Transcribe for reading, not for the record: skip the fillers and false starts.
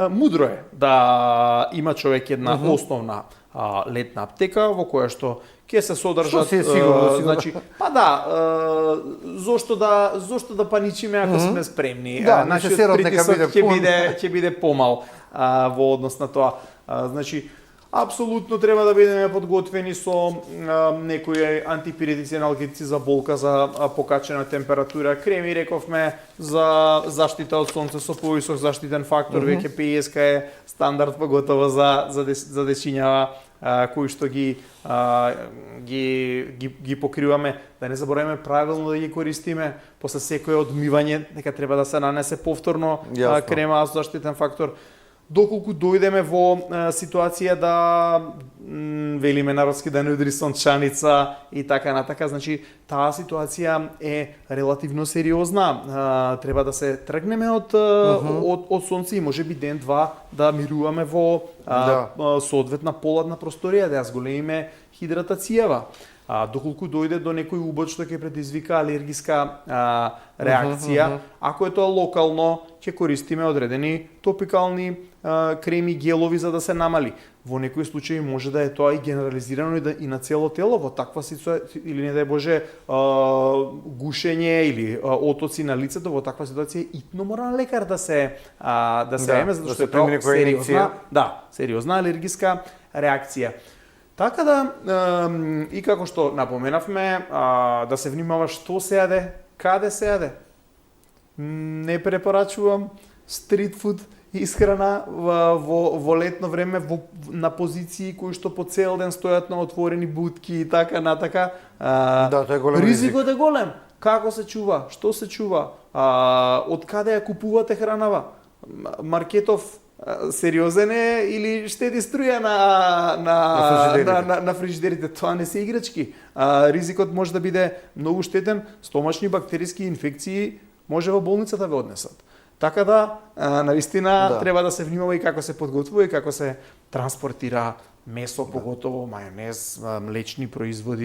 Мудро е да има човек една основна летна аптека во која што ќе се содржат, што се сигурно. Значи, па да, зошто да паничиме ако сме спремни. Да, значи притисок ќе биде помал во однос на тоа. Значи, апсолутно треба да бидеме подготвени со некои антипиретици, аналгетици за болка, за покачена температура, креми рековме за заштита од сонце со повисок заштитен фактор, веќе ПСК е стандард поготово за дечињава кои што ги покриваме, да не забораваме правилно да ги користиме, после секое одмивање дека треба да се нанесе повторно крема за заштитен фактор. Доколку дојдеме во ситуација да велиме народски да не удри сончаница и така натака, значи таа ситуација е релативно сериозна. Треба да се тргнеме од сонце и можеби ден-два да мируваме во соодветна поладна просторија, да ја зголемиме хидратацијава. Доколку дојде до некој убод што ќе предизвика алергиска реакција, ако е тоа локално, ќе користиме одредени топикални креми, гелови за да се намали. Во некои случаи може да е тоа и генерализирано и на цело тело, во таква ситуација или не дај Боже гушење или отоци на лицето, во таква ситуација итно мора на лекар да се еме, затоа што е тоа сериозна алергиска реакција. Така да, и како што напоменавме, да се внимава што се јаде, каде се јаде. Не препорачувам стрит фуд исхрана во летно време на позиции кои што по цел ден стојат на отворени бутки и така натака. Да, тоа е голем ризик. Ризикот е голем. Како се чува, што се чува, од каде ја купувате хранава, маркетов сериозен е или штеди струја на фрижидерите. Тоа не се играчки. Ризикот може да биде многу штетен, стомачни бактериски инфекции може во болница да ве однесат. Така да, навистина треба да се внимава и како се подготвува и како се транспортира месо, поготово мајонез, млечни производи.